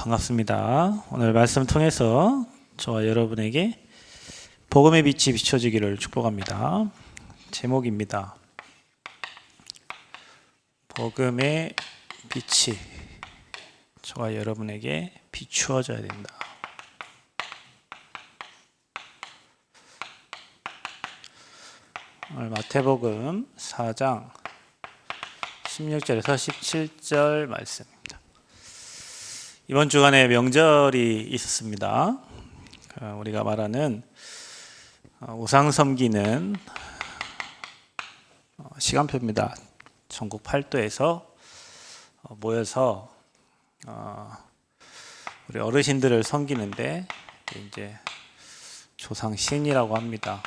반갑습니다. 오늘 말씀 통해서 저와 여러분에게 복음의 빛이 비춰지기를 축복합니다. 제목입니다. 복음의 빛이 저와 여러분에게 비추어져야 된다. 오늘 마태복음 4장 16절에서 17절 말씀입니다. 이번 주간에 명절이 있었습니다. 우리가 말하는 우상 섬기는 시간표입니다. 전국 8도에서 모여서 우리 어르신들을 섬기는데 이제 조상 신이라고 합니다.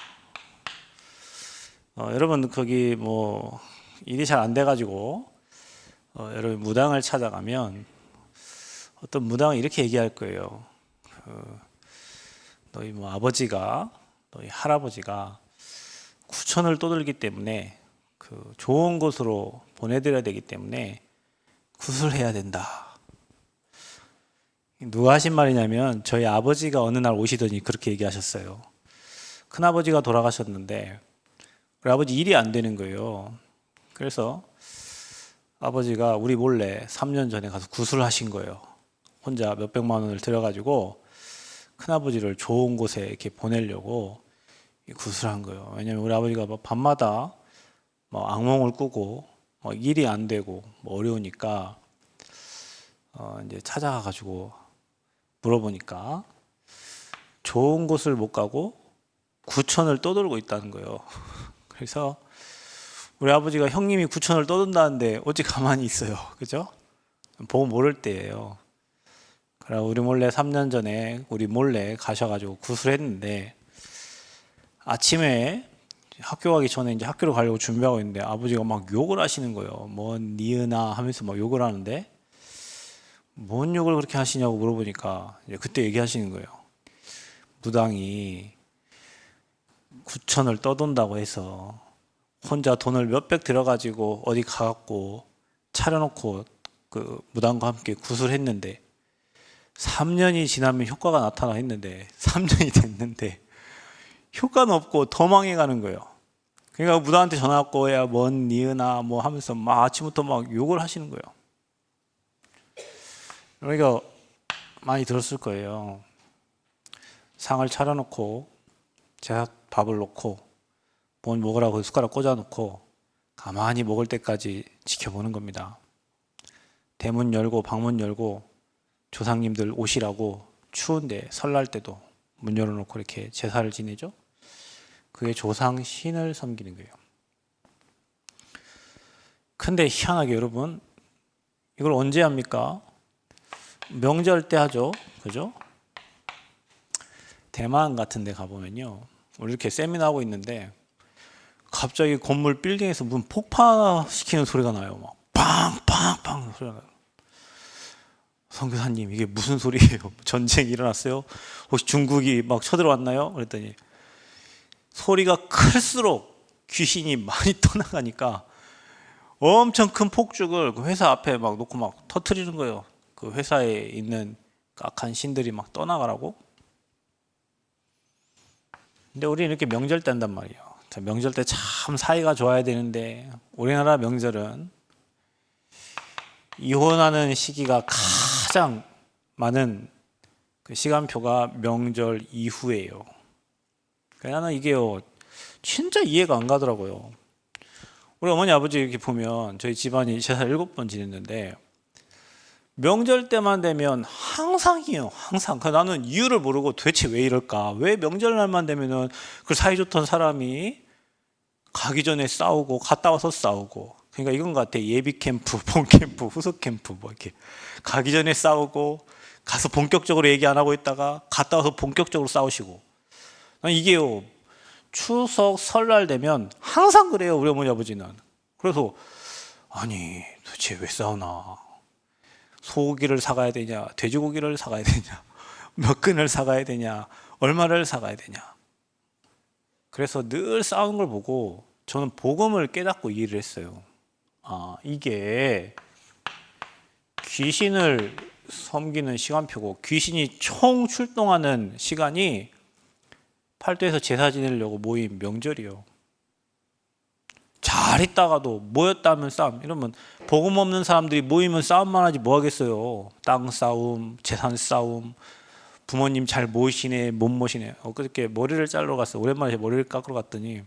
여러분 거기 뭐 일이 잘 안 돼가지고 여러분 무당을 찾아가면 어떤 무당은 이렇게 얘기할 거예요. 너희 뭐 아버지가 너희 할아버지가 구천을 떠들기 때문에 그 좋은 곳으로 보내드려야 되기 때문에 구슬해야 된다. 누가 하신 말이냐면 저희 아버지가 어느 날 오시더니 그렇게 얘기하셨어요. 큰아버지가 돌아가셨는데 우리 아버지 일이 안 되는 거예요. 그래서 아버지가 우리 몰래 3년 전에 가서 구슬하신 거예요. 혼자 몇백만 원을 들여가지고 큰아버지를 좋은 곳에 이렇게 보내려고 구슬한 거예요. 왜냐면 우리 아버지가 밤마다 악몽을 꾸고 일이 안 되고 어려우니까 이제 찾아가가지고 물어보니까 좋은 곳을 못 가고 구천을 떠돌고 있다는 거예요. 그래서 우리 아버지가 형님이 구천을 떠돈다는데 어찌 가만히 있어요. 그죠? 보고 모를 때예요. 그래 우리 몰래 3년 전에 우리 몰래 가셔가지고 구슬했는데 아침에 학교 가기 전에 이제 학교로 가려고 준비하고 있는데 아버지가 막 욕을 하시는 거예요. 뭐 니은아 하면서 막 욕을 하는데 뭔 욕을 그렇게 하시냐고 물어보니까 이제 그때 얘기하시는 거예요. 무당이 구천을 떠돈다고 해서 혼자 돈을 몇백 들어가지고 어디 가갖고 차려놓고 그 무당과 함께 구슬했는데 3년이 지나면 효과가 나타나 했는데 3년이 됐는데 효과는 없고 더 망해가는 거예요. 그러니까 무당한테 전화 왔고 야 뭔 니은아 뭐 하면서 막 아침부터 막 욕을 하시는 거예요. 우리가 많이 들었을 거예요. 상을 차려놓고 제가 밥을 놓고 뭘 먹으라고 숟가락 꽂아놓고 가만히 먹을 때까지 지켜보는 겁니다. 대문 열고 방문 열고 조상님들 오시라고 추운데 설날 때도 문 열어놓고 이렇게 제사를 지내죠. 그게 조상 신을 섬기는 거예요. 근데 희한하게 여러분 이걸 언제 합니까? 명절 때 하죠. 그죠? 대만 같은 데 가보면요. 우리 이렇게 세미나 하고 있는데 갑자기 건물 빌딩에서 문 폭파시키는 소리가 나요. 막 팡팡팡 소리가 나요. 선교사님 이게 무슨 소리예요? 전쟁이 일어났어요? 혹시 중국이 막 쳐들어왔나요? 그랬더니 소리가 클수록 귀신이 많이 떠나가니까 엄청 큰 폭죽을 그 회사 앞에 막 놓고 막 터트리는 거예요. 그 회사에 있는 악한 신들이 막 떠나가라고. 근데 우리는 이렇게 명절 때 한단 말이에요. 명절 때 참 사이가 좋아야 되는데 우리나라 명절은 이혼하는 시기가 가장 많은 그 시간표가 명절 이후예요. 나는 이게요 진짜 이해가 안 가더라고요. 우리 어머니 아버지 이렇게 보면 저희 집안이 제사 7번 지냈는데 명절 때만 되면 항상이에요. 항상. 나는 이유를 모르고 도대체 왜 이럴까? 왜 명절날만 되면은 그 사이좋던 사람이 가기 전에 싸우고 갔다 와서 싸우고. 그러니까 이건 것 같아. 예비 캠프, 본 캠프, 후속 캠프 뭐 이렇게 가기 전에 싸우고 가서 본격적으로 얘기 안 하고 있다가 갔다 와서 본격적으로 싸우시고. 이게요. 추석 설날 되면 항상 그래요. 우리 어머니 아버지는. 그래서 아니 도대체 왜 싸우나? 소고기를 사가야 되냐? 돼지고기를 사가야 되냐? 몇 근을 사가야 되냐? 얼마를 사가야 되냐? 그래서 늘 싸우는 걸 보고 저는 복음을 깨닫고 이해를 했어요. 아, 이게 귀신을 섬기는 시간표고 귀신이 총 출동하는 시간이 팔도에서 제사 지내려고 모인 명절이요. 잘 있다가도 모였다면 싸움. 이러면 복음 없는 사람들이 모이면 싸움만 하지 뭐 하겠어요. 땅 싸움, 재산 싸움, 부모님 잘 모시네 못 모시네. 엊그저께 머리를 자르러 갔어요. 오랜만에 머리를 깎으러 갔더니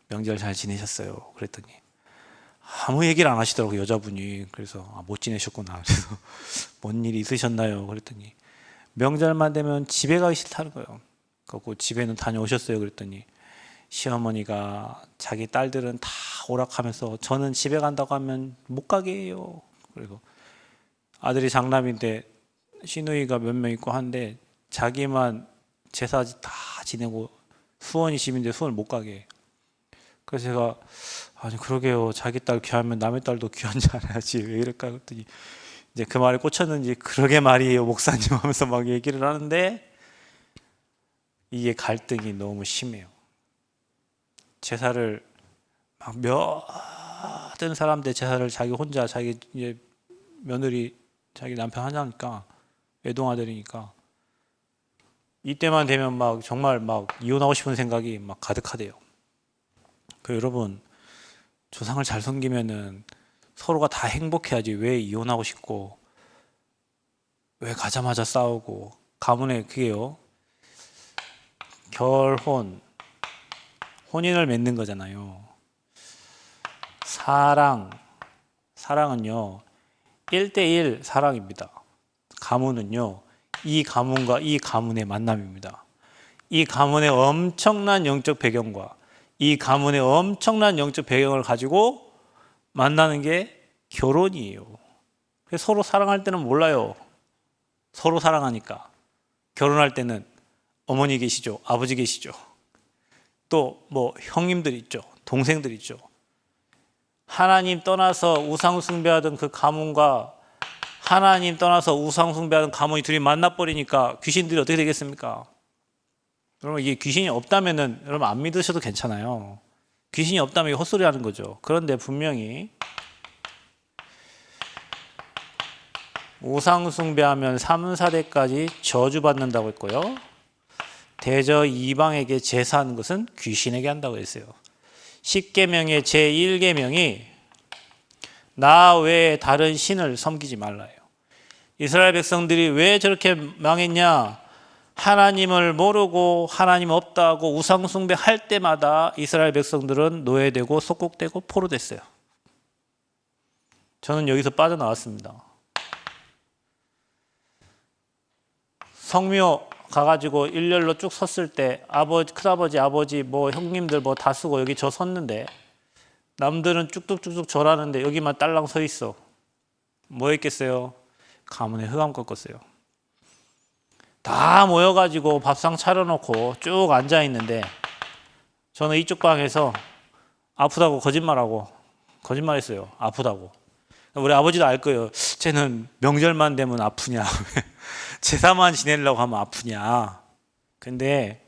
명절 잘 지내셨어요? 그랬더니 아무 얘기를 안 하시더라고요, 여자분이. 그래서 못 지내셨구나. 그래서 뭔 일이 있으셨나요? 그랬더니 명절만 되면 집에 가기 싫다는 거예요. 그리고 집에는 다녀오셨어요? 그랬더니 시어머니가 자기 딸들은 다 오락하면서 저는 집에 간다고 하면 못 가게 해요. 그리고 아들이 장남인데 시누이가 몇 명 있고 한데 자기만 제사 다 지내고 수원이 집인데 수원을 못 가게 해요. 그래서 제가 아니 그러게요. 자기 딸 귀하면 남의 딸도 귀한 줄 알아야지. 왜 이럴까 그랬더니 이제 그 말에 꽂혔는지 그러게 말이에요 목사님 하면서 막 얘기를 하는데 이게 갈등이 너무 심해요. 제사를 막 몇든 사람들 제사를 자기 혼자 자기 이제 며느리 자기 남편 하나니까 외동아들이니까 이때만 되면 막 정말 막 이혼하고 싶은 생각이 막 가득하대요. 그 여러분 조상을 잘 섬기면은 서로가 다 행복해야지 왜 이혼하고 싶고 왜 가자마자 싸우고 가문에 그게요 결혼 혼인을 맺는 거잖아요. 사랑은요 1대1 사랑입니다. 가문은요 이 가문과 이 가문의 만남입니다. 이 가문의 엄청난 영적 배경과 이 가문의 엄청난 영적 배경을 가지고 만나는 게 결혼이에요. 서로 사랑할 때는 몰라요. 서로 사랑하니까. 결혼할 때는 어머니 계시죠, 아버지 계시죠, 또 뭐 형님들 있죠, 동생들 있죠. 하나님 떠나서 우상 숭배하던 그 가문과 하나님 떠나서 우상 숭배하던 가문이 둘이 만나버리니까 귀신들이 어떻게 되겠습니까? 여러분 이게 귀신이 없다면은 여러분 안 믿으셔도 괜찮아요. 귀신이 없다면 이게 헛소리 하는 거죠. 그런데 분명히 우상 숭배하면 3, 4대까지 저주받는다고 했고요. 대저 이방에게 제사하는 것은 귀신에게 한다고 했어요. 10계명의 제1계명이 나 외에 다른 신을 섬기지 말라요. 이스라엘 백성들이 왜 저렇게 망했냐? 하나님을 모르고 하나님 없다고 우상 숭배할 때마다 이스라엘 백성들은 노예되고 속국되고 포로됐어요. 저는 여기서 빠져나왔습니다. 성묘 가가지고 일렬로 쭉 섰을 때 아버지, 큰아버지, 아버지, 뭐 형님들 뭐 다 쓰고 여기 저 섰는데 남들은 쭉쭉쭉쭉 절하는데 여기만 딸랑 서 있어. 뭐 했겠어요? 가문에 흑암 꺾었어요. 다 모여가지고 밥상 차려놓고 쭉 앉아있는데 저는 이쪽 방에서 아프다고 거짓말했어요. 아프다고. 우리 아버지도 알 거예요. 쟤는 명절만 되면 아프냐. 제사만 지내려고 하면 아프냐. 근데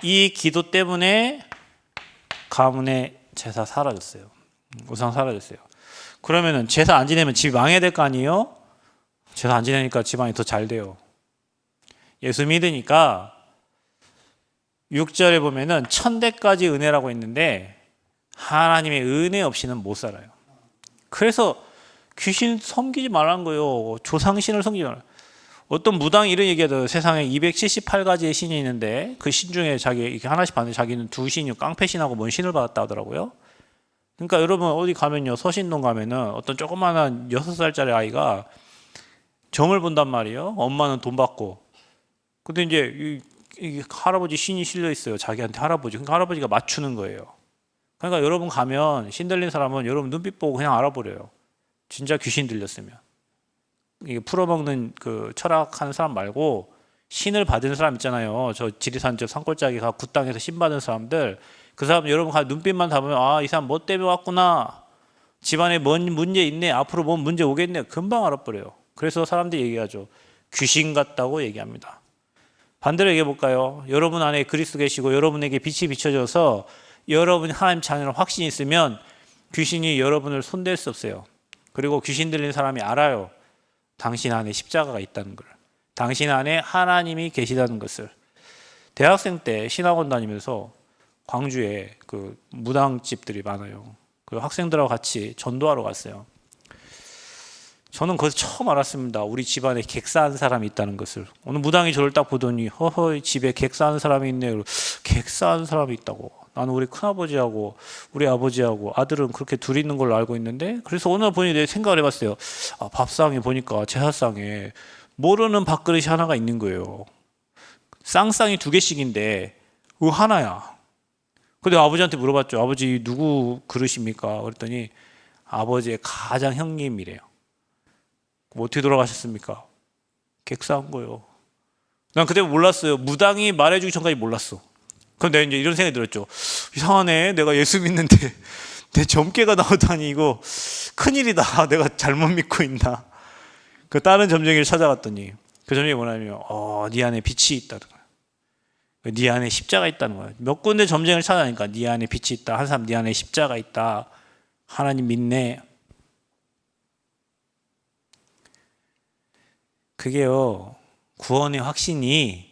이 기도 때문에 가문의 제사 사라졌어요. 우상 사라졌어요. 그러면은 제사 안 지내면 집이 망해야 될 거 아니에요? 제사 안 지내니까 집안이 더 잘 돼요. 예수 믿으니까 6절에 보면은 1000대까지 은혜라고 있는데 하나님의 은혜 없이는 못 살아요. 그래서 귀신 섬기지 말라는 거예요. 조상신을 섬기지 말라. 어떤 무당이 이런 얘기하더라고요. 세상에 278가지의 신이 있는데 그 신 중에 자기 이렇게 하나씩 받는데 자기는 2신이요. 깡패신하고 뭔 신을 받았다 하더라고요. 그러니까 여러분 어디 가면요. 서신동 가면은 어떤 조그마한 6살짜리 아이가 점을 본단 말이에요. 엄마는 돈 받고. 근데 이제 이 할아버지 신이 실려 있어요. 자기한테 할아버지. 그러니까 할아버지가 맞추는 거예요. 그러니까 여러분 가면 신 들린 사람은 여러분 눈빛 보고 그냥 알아버려요. 진짜 귀신 들렸으면. 이게 풀어먹는 그 철학하는 사람 말고 신을 받은 사람 있잖아요. 저 지리산 저 산골짜기 가 굿땅에서 신 받은 사람들. 그 사람 여러분 눈빛만 다 보면 아, 이 사람 뭐 때문에 왔구나. 집안에 뭔 문제 있네. 앞으로 뭔 문제 오겠네. 금방 알아버려요. 그래서 사람들이 얘기하죠. 귀신 같다고 얘기합니다. 반대로 얘기해 볼까요? 여러분 안에 그리스도 계시고 여러분에게 빛이 비춰져서 여러분이 하나님 자녀로 확신이 있으면 귀신이 여러분을 손댈 수 없어요. 그리고 귀신 들린 사람이 알아요. 당신 안에 십자가가 있다는 걸. 당신 안에 하나님이 계시다는 것을. 대학생 때 신학원 다니면서 광주에 그 무당집들이 많아요. 그 학생들하고 같이 전도하러 갔어요. 저는 거기서 처음 알았습니다. 우리 집안에 객사한 사람이 있다는 것을. 어느 무당이 저를 딱 보더니 허허 집에 객사한 사람이 있네요. 객사한 사람이 있다고. 나는 우리 큰아버지하고 우리 아버지하고 아들은 그렇게 둘이 있는 걸로 알고 있는데, 그래서 오늘 보니 내 생각을 해봤어요. 아, 밥상에 보니까 제사상에 모르는 밥그릇이 하나가 있는 거예요. 쌍쌍이 2개씩인데 그거 하나야. 근데 아버지한테 물어봤죠. 아버지 누구 그릇입니까? 그랬더니 아버지의 가장 형님이래요. 어떻게 돌아가셨습니까? 객사한 거예요. 난 그때 몰랐어요. 무당이 말해주기 전까지 몰랐어. 그럼 내가 이제 이런 생각이 들었죠. 이상하네. 내가 예수 믿는데 내 점괘가 나오다니 이거 큰일이다. 내가 잘못 믿고 있나. 그 다른 점쟁이를 찾아갔더니 그 점쟁이 뭐냐면 네 안에 빛이 있다는 거야. 네 안에 십자가 있다는 거야. 몇 군데 점쟁이를 찾아가니까 네 안에 빛이 있다. 한 사람 네 안에 십자가 있다. 하나님 믿네. 그게요, 구원의 확신이,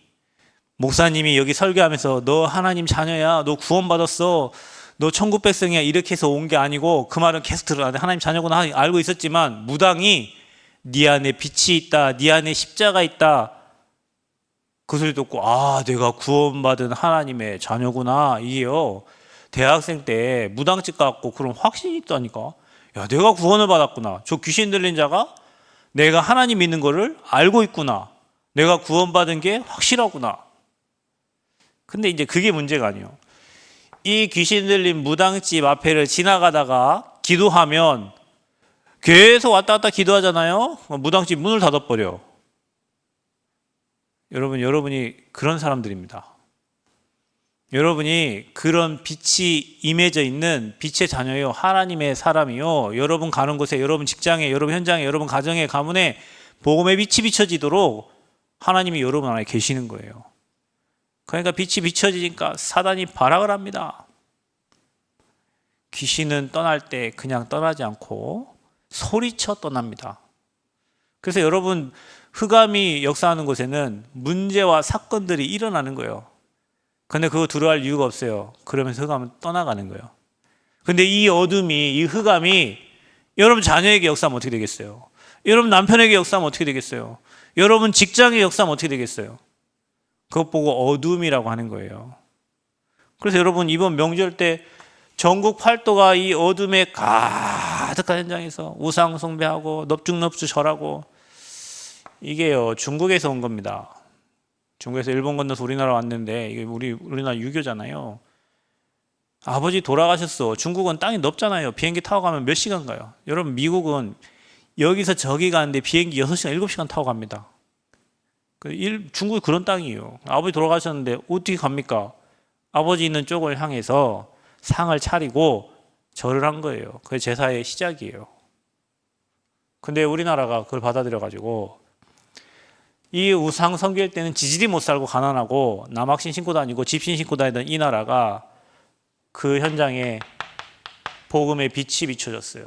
목사님이 여기 설교하면서 너 하나님 자녀야, 너 구원받았어, 너 천국 백성이야 이렇게 해서 온 게 아니고, 그 말은 계속 들어가는데 하나님 자녀구나 알고 있었지만 무당이 네 안에 빛이 있다, 네 안에 십자가 있다, 그 소리 듣고 내가 구원받은 하나님의 자녀구나. 이게요, 대학생 때 무당집 가고 그런 확신이 있다니까. 야, 내가 구원을 받았구나. 저 귀신 들린 자가 내가 하나님 믿는 거를 알고 있구나. 내가 구원받은 게 확실하구나. 근데 이제 그게 문제가 아니에요. 이 귀신 들린 무당집 앞에를 지나가다가 기도하면 계속 왔다 갔다 기도하잖아요. 무당집 문을 닫아버려. 여러분이 그런 사람들입니다. 여러분이 그런 빛이 임해져 있는 빛의 자녀요, 하나님의 사람이요, 여러분 가는 곳에, 여러분 직장에, 여러분 현장에, 여러분 가정에, 가문에 복음의 빛이 비춰지도록 하나님이 여러분 안에 계시는 거예요. 그러니까 빛이 비춰지니까 사단이 발악을 합니다. 귀신은 떠날 때 그냥 떠나지 않고 소리쳐 떠납니다. 그래서 여러분 흑암이 역사하는 곳에는 문제와 사건들이 일어나는 거예요. 근데 그거 두려워할 이유가 없어요. 그러면서 흑암은 떠나가는 거예요. 근데 이 어둠이, 이 흑암이 여러분 자녀에게 역사하면 어떻게 되겠어요? 여러분 남편에게 역사하면 어떻게 되겠어요? 여러분 직장에 역사하면 어떻게 되겠어요? 그것 보고 어둠이라고 하는 거예요. 그래서 여러분 이번 명절 때 전국 팔도가 이 어둠에 가득한 현장에서 우상 숭배하고 넙죽넙죽 절하고, 이게요 중국에서 온 겁니다. 중국에서 일본 건너서 우리나라 왔는데, 이게 우리나라 유교잖아요. 아버지 돌아가셨어. 중국은 땅이 넓잖아요. 비행기 타고 가면 몇 시간 가요. 여러분 미국은 여기서 저기 가는데 비행기 6시간 7시간 타고 갑니다. 중국이 그런 땅이에요. 아버지 돌아가셨는데 어떻게 갑니까? 아버지 있는 쪽을 향해서 상을 차리고 절을 한 거예요. 그게 제사의 시작이에요. 근데 우리나라가 그걸 받아들여가지고 이 우상 섬길 때는 지질이 못 살고 가난하고 남학신 신고 다니고 집신 신고 다니던 이 나라가 그 현장에 복음의 빛이 비춰졌어요.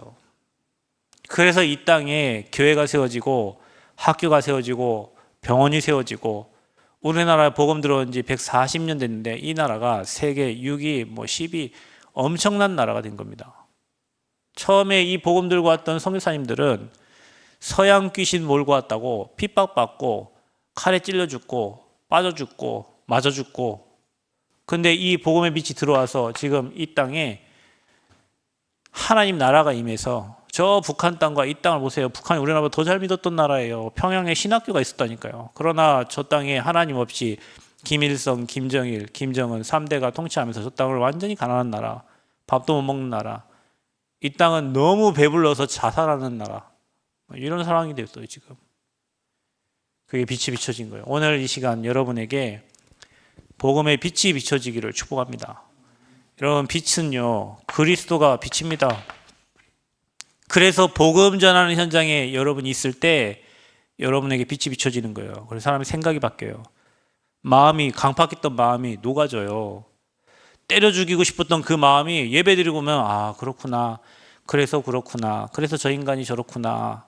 그래서 이 땅에 교회가 세워지고 학교가 세워지고 병원이 세워지고, 우리나라에 복음 들어온 지 140년 됐는데 이 나라가 세계 6위, 10위 엄청난 나라가 된 겁니다. 처음에 이 복음 들고 왔던 선교사님들은 서양 귀신 몰고 왔다고 핍박받고 칼에 찔려 죽고 빠져 죽고 맞아 죽고, 근데 이 복음의 빛이 들어와서 지금 이 땅에 하나님 나라가 임해서, 저 북한 땅과 이 땅을 보세요. 북한이 우리나라보다 더 잘 믿었던 나라예요. 평양에 신학교가 있었다니까요. 그러나 저 땅에 하나님 없이 김일성, 김정일, 김정은 3대가 통치하면서 저 땅을 완전히 가난한 나라, 밥도 못 먹는 나라, 이 땅은 너무 배불러서 자살하는 나라, 이런 상황이 됐어요 지금. 그게 빛이 비춰진 거예요. 오늘 이 시간 여러분에게 복음의 빛이 비춰지기를 축복합니다. 여러분 빛은요 그리스도가 빛입니다. 그래서 복음 전하는 현장에 여러분이 있을 때 여러분에게 빛이 비춰지는 거예요. 그래서 사람의 생각이 바뀌어요. 마음이, 강팍했던 마음이 녹아져요. 때려 죽이고 싶었던 그 마음이 예배 드리고 오면 그렇구나, 그래서 그렇구나, 그래서 저 인간이 저렇구나,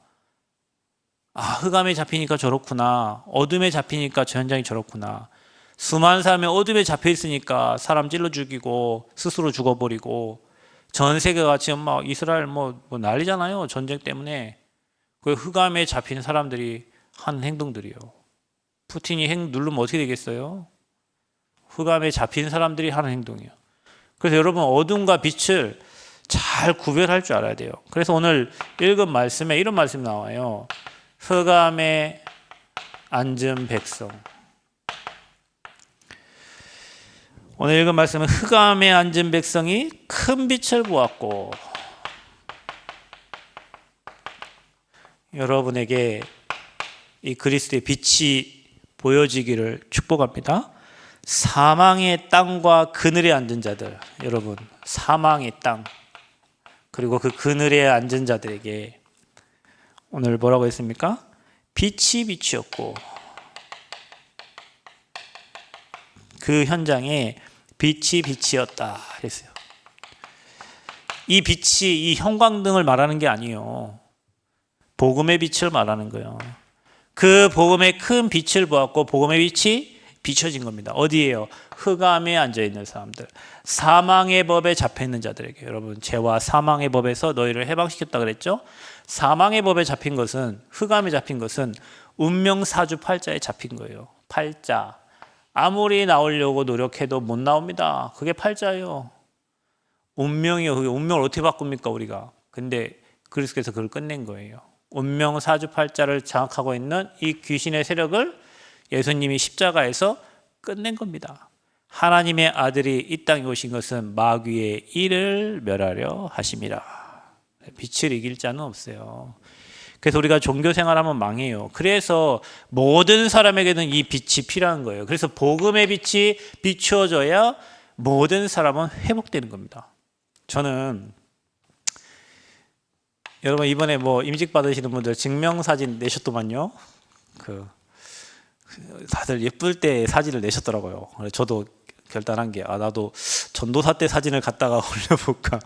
흑암에 잡히니까 저렇구나. 어둠에 잡히니까 저 현장이 저렇구나. 수많은 사람이 어둠에 잡혀 있으니까 사람 찔러 죽이고 스스로 죽어버리고 전 세계가 지금 막 이스라엘 뭐 난리잖아요. 전쟁 때문에. 그 흑암에 잡힌 사람들이 하는 행동들이요. 푸틴이 누르면 어떻게 되겠어요? 흑암에 잡힌 사람들이 하는 행동이요. 그래서 여러분 어둠과 빛을 잘 구별할 줄 알아야 돼요. 그래서 오늘 읽은 말씀에 이런 말씀이 나와요. 흑암에 앉은 백성. 오늘 읽은 말씀은 흑암에 앉은 백성이 큰 빛을 보았고, 여러분에게 이 그리스도의 빛이 보여지기를 축복합니다. 사망의 땅과 그늘에 앉은 자들, 여러분 사망의 땅 그리고 그 그늘에 앉은 자들에게 오늘 뭐라고 했습니까? 빛이 빛이었고 그 현장에 빛이 빛이었다 했어요. 이 빛이 이 형광등을 말하는 게 아니에요. 복음의 빛을 말하는 거예요. 그 복음의 큰 빛을 보았고 복음의 빛이 비춰진 겁니다. 어디예요? 흑암에 앉아있는 사람들, 사망의 법에 잡혀있는 자들에게. 여러분 죄와 사망의 법에서 너희를 해방시켰다 그랬죠? 사망의 법에 잡힌 것은, 흑암에 잡힌 것은 운명사주 팔자에 잡힌 거예요. 팔자. 아무리 나오려고 노력해도 못 나옵니다. 그게 팔자예요. 운명이요. 그게 운명을 어떻게 바꿉니까 우리가? 근데 그리스도께서 그걸 끝낸 거예요. 운명사주 팔자를 장악하고 있는 이 귀신의 세력을 예수님이 십자가에서 끝낸 겁니다. 하나님의 아들이 이 땅에 오신 것은 마귀의 일을 멸하려 하심이라. 빛을 이길 자는 없어요. 그래서 우리가 종교 생활하면 망해요. 그래서 모든 사람에게는 이 빛이 필요한 거예요. 그래서 복음의 빛이 비추어져야 모든 사람은 회복되는 겁니다. 저는 여러분 이번에 임직 받으시는 분들 증명사진 내셨더만요. 다들 예쁠 때 사진을 내셨더라고요. 그래서 저도 결단한 게 나도 전도사 때 사진을 갖다가 올려볼까.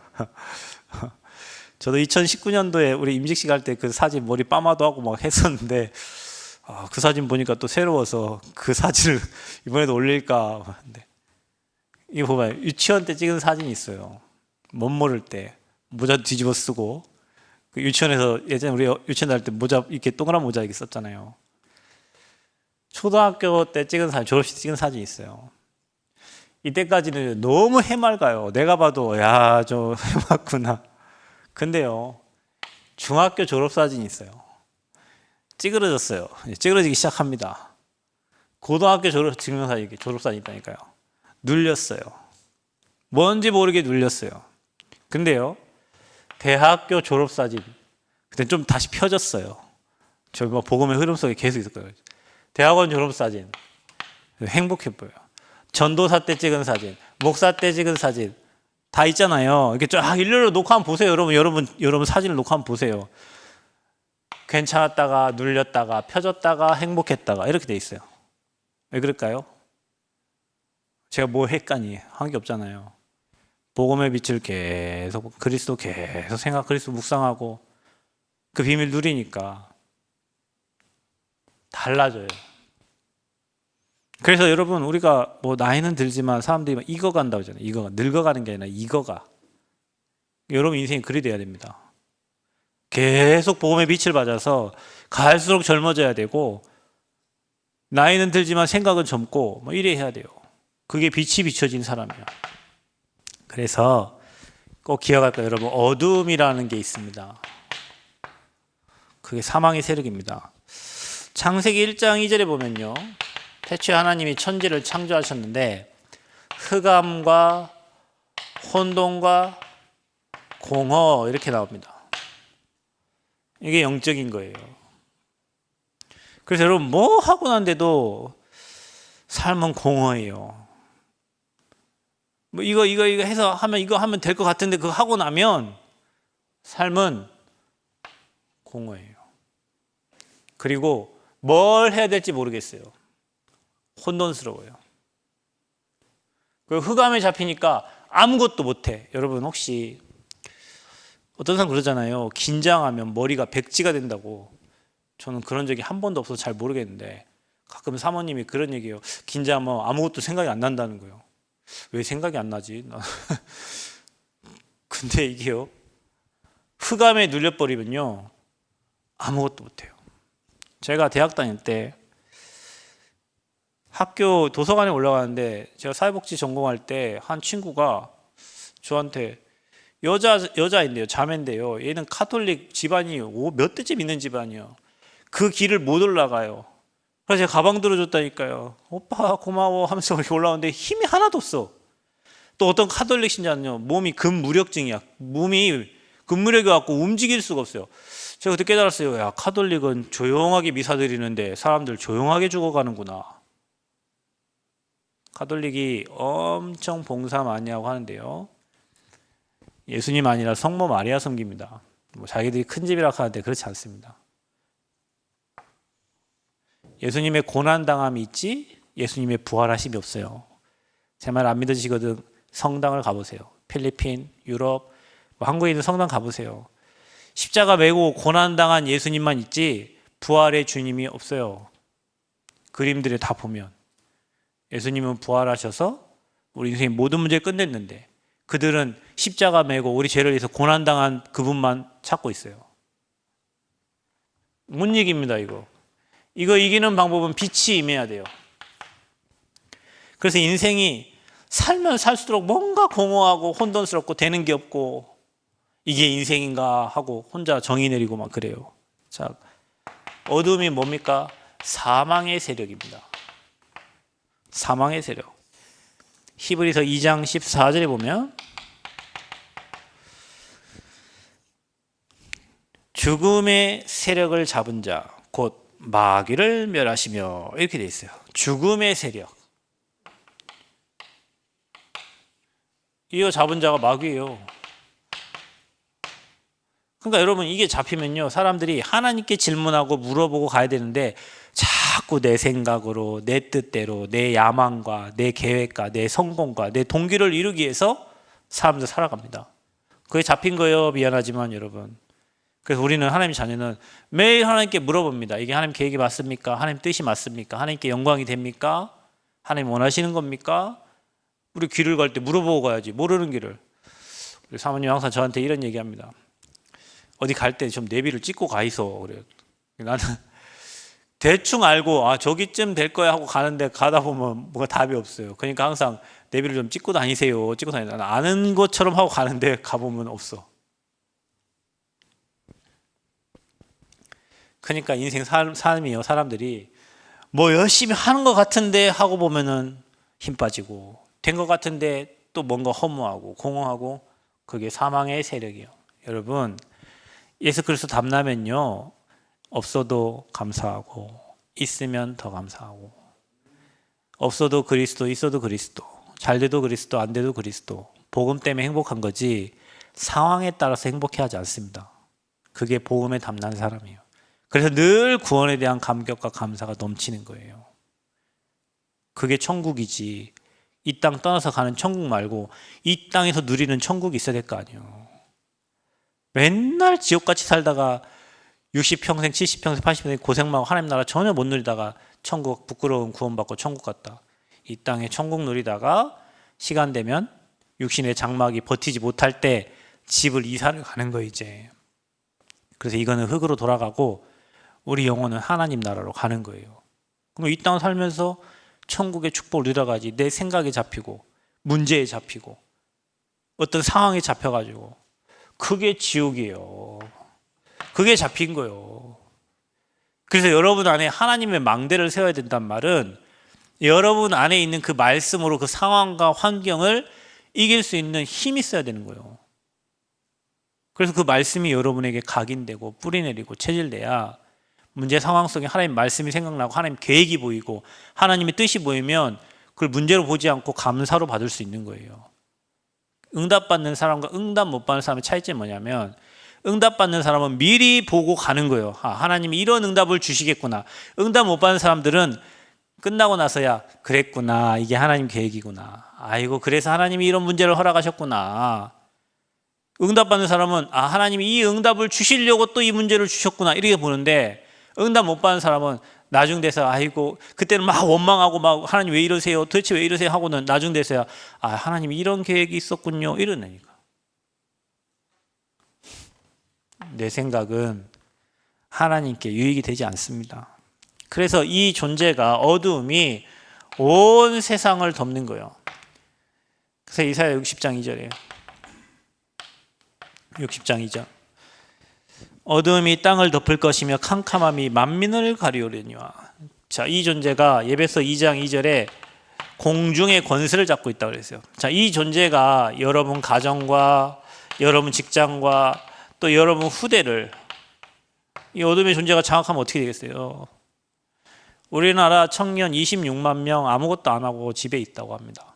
저도 2019년도에 우리 임직식 할 때 그 사진 머리 파마도 하고 막 했었는데 그 사진 보니까 또 새로워서 그 사진을 이번에도 올릴까. 이거 보면 유치원 때 찍은 사진이 있어요. 멋 모를 때 모자 뒤집어 쓰고 그 유치원에서 예전에 우리 유치원 다닐 때 모자 이렇게 동그란 모자 이렇게 썼잖아요. 초등학교 때 찍은 사진, 졸업식 찍은 사진이 있어요. 이때까지는 너무 해맑아요. 내가 봐도 저 해맑구나. 근데요, 중학교 졸업사진이 있어요. 찌그러졌어요. 찌그러지기 시작합니다. 고등학교 증명사진, 졸업사진 있다니까요. 눌렸어요. 뭔지 모르게 눌렸어요. 근데요, 대학교 졸업사진, 그때 좀 다시 펴졌어요. 저 복음의 흐름 속에 계속 있을 거예요. 대학원 졸업사진, 행복해 보여요. 전도사 때 찍은 사진, 목사 때 찍은 사진, 다 있잖아요. 이렇게 쫙 일렬로 놓고 한번 보세요. 여러분 사진을 놓고 한번 보세요. 괜찮았다가 눌렸다가 펴졌다가 행복했다가 이렇게 돼 있어요. 왜 그럴까요? 제가 뭐 했까니 한 게 없잖아요. 복음의 빛을 계속 그리스도 계속 그리스도 묵상하고 그 비밀 누리니까 달라져요. 그래서 여러분 우리가 나이는 들지만 사람들이 익어간다고 하잖아요. 늙어가는 게 아니라 익어가. 여러분 인생이 그리 돼야 됩니다. 계속 복음의 빛을 받아서 갈수록 젊어져야 되고 나이는 들지만 생각은 젊고 이래 해야 돼요. 그게 빛이 비춰진 사람이에요. 그래서 꼭 기억할 거예요. 여러분 어둠이라는 게 있습니다. 그게 사망의 세력입니다. 창세기 1장 2절에 보면요. 태초에 하나님이 천지를 창조하셨는데 흑암과 혼돈과 공허 이렇게 나옵니다. 이게 영적인 거예요. 그래서 여러분 뭐 하고 난데도 삶은 공허해요. 이거 해서 이거 하면 될 것 같은데 그거 하고 나면 삶은 공허해요. 그리고 뭘 해야 될지 모르겠어요. 혼돈스러워요. 그 흑암에 잡히니까 아무것도 못해. 여러분 혹시 어떤 사람 그러잖아요. 긴장하면 머리가 백지가 된다고. 저는 그런 적이 한 번도 없어서 잘 모르겠는데 가끔 사모님이 그런 얘기해요. 긴장하면 아무것도 생각이 안 난다는 거예요. 왜 생각이 안 나지? 근데 이게요, 흑암에 눌려버리면요 아무것도 못해요. 제가 대학 다닐 때 학교 도서관에 올라가는데 제가 사회복지 전공할 때 한 친구가 저한테 여자인데요, 자매인데요, 얘는 카톨릭 집안이 몇 대째 믿는 집안이요. 그 길을 못 올라가요. 그래서 제가 가방 들어줬다니까요. 오빠 고마워 하면서 이렇게 올라오는데 힘이 하나도 없어. 또 어떤 카톨릭 신자는요, 몸이 근무력증이야. 몸이 근무력이 갖고 움직일 수가 없어요. 제가 그때 깨달았어요. 야, 카톨릭은 조용하게 미사 드리는데 사람들 조용하게 죽어가는구나. 카톨릭이 엄청 봉사 많이 하고 하는데요, 예수님 아니라 성모 마리아 섬깁니다. 뭐 자기들이 큰 집이라 하는데 그렇지 않습니다. 예수님의 고난당함이 있지 예수님의 부활하심이 없어요. 제 말 안 믿으시거든 성당을 가보세요. 필리핀, 유럽, 한국에 있는 성당 가보세요. 십자가 메고 고난당한 예수님만 있지 부활의 주님이 없어요. 그림들을 다 보면 예수님은 부활하셔서 우리 인생의 모든 문제를 끝냈는데 그들은 십자가 메고 우리 죄를 위해서 고난당한 그분만 찾고 있어요. 못 이깁니다. 이거 이기는 방법은 빛이 임해야 돼요. 그래서 인생이 살면 살수록 뭔가 공허하고 혼돈스럽고 되는 게 없고 이게 인생인가 하고 혼자 정의 내리고 막 그래요. 자, 어둠이 뭡니까? 사망의 세력입니다. 사망의 세력. 히브리서 2장 14절에 보면 죽음의 세력을 잡은 자 곧 마귀를 멸하시며 이렇게 돼 있어요. 죽음의 세력. 이거 잡은 자가 마귀예요. 그러니까 여러분 이게 잡히면요 사람들이 하나님께 질문하고 물어보고 가야 되는데 자꾸 내 생각으로 내 뜻대로 내 야망과 내 계획과 내 성공과 내 동기를 이루기 위해서 사람들 살아갑니다. 그게 잡힌 거예요. 미안하지만 여러분. 그래서 우리는 하나님의 자녀는 매일 하나님께 물어봅니다. 이게 하나님 계획이 맞습니까? 하나님 뜻이 맞습니까? 하나님께 영광이 됩니까? 하나님 원하시는 겁니까? 우리 길을 갈 때 물어보고 가야지. 모르는 길을. 우리 사모님 항상 저한테 이런 얘기합니다. 어디 갈 때 좀 내비를 찍고 가 있어. 그래요. 나는 대충 알고 저기쯤 될 거야 하고 가는데 가다 보면 뭐가 답이 없어요. 그러니까 항상 내비를 좀 찍고 다니세요. 찍고 다니세요. 나는 아는 것처럼 하고 가는데 가보면 없어. 그러니까 인생 삶이요. 사람들이 뭐 열심히 하는 것 같은데 하고 보면은 힘 빠지고 된 것 같은데 또 뭔가 허무하고 공허하고 그게 사망의 세력이에요. 여러분 예수 그리스도 닮나면요 없어도 감사하고 있으면 더 감사하고 없어도 그리스도 있어도 그리스도 잘 돼도 그리스도 안 돼도 그리스도 복음 때문에 행복한 거지 상황에 따라서 행복해하지 않습니다. 그게 복음에 담난 사람이에요. 그래서 늘 구원에 대한 감격과 감사가 넘치는 거예요. 그게 천국이지 이 땅 떠나서 가는 천국 말고 이 땅에서 누리는 천국이 있어야 될 거 아니에요. 맨날 지옥같이 살다가 60평생, 70평생, 80평생 고생만 하고 하나님 나라 전혀 못 누리다가 천국 부끄러운 구원받고 천국 갔다. 이 땅에 천국 누리다가 시간 되면 육신의 장막이 버티지 못할 때 집을 이사를 가는 거 이제. 그래서 이거는 흙으로 돌아가고 우리 영혼은 하나님 나라로 가는 거예요. 그럼 이 땅 살면서 천국의 축복을 누려가지 내 생각에 잡히고 문제에 잡히고 어떤 상황에 잡혀가지고 그게 지옥이에요. 그게 잡힌 거예요. 그래서 여러분 안에 하나님의 망대를 세워야 된단 말은 여러분 안에 있는 그 말씀으로 그 상황과 환경을 이길 수 있는 힘이 있어야 되는 거예요. 그래서 그 말씀이 여러분에게 각인되고 뿌리내리고 체질돼야 문제 상황 속에 하나님 말씀이 생각나고 하나님 계획이 보이고 하나님의 뜻이 보이면 그걸 문제로 보지 않고 감사로 받을 수 있는 거예요. 응답받는 사람과 응답 못 받는 사람의 차이점이 뭐냐면 응답받는 사람은 미리 보고 가는 거예요. 하나님이 이런 응답을 주시겠구나. 응답 못 받는 사람들은 끝나고 나서야 그랬구나. 이게 하나님 계획이구나. 아이고 그래서 하나님이 이런 문제를 허락하셨구나. 응답받는 사람은 하나님이 이 응답을 주시려고 또 이 문제를 주셨구나. 이렇게 보는데 응답 못 받는 사람은 나중 돼서 아이고 그때는 막 원망하고 막 하나님 왜 이러세요? 도대체 왜 이러세요? 하고는 나중 돼서야 아 하나님이 이런 계획이 있었군요. 이러니까. 내 생각은 하나님께 유익이 되지 않습니다. 그래서 이 존재가 어두움이 온 세상을 덮는 거예요. 그래서 이사야 60장 2절이에요. 60장 2절. 어두움이 땅을 덮을 것이며 캄캄함이 만민을 가리우려니와. 자, 이 존재가 예배서 2장 2절에 공중의 권세를 잡고 있다고 그랬어요. 자, 이 존재가 여러분 가정과 여러분 직장과 또 여러분 후대를 이 어둠의 존재가 장악하면 어떻게 되겠어요? 우리나라 청년 26만 명 아무것도 안 하고 집에 있다고 합니다.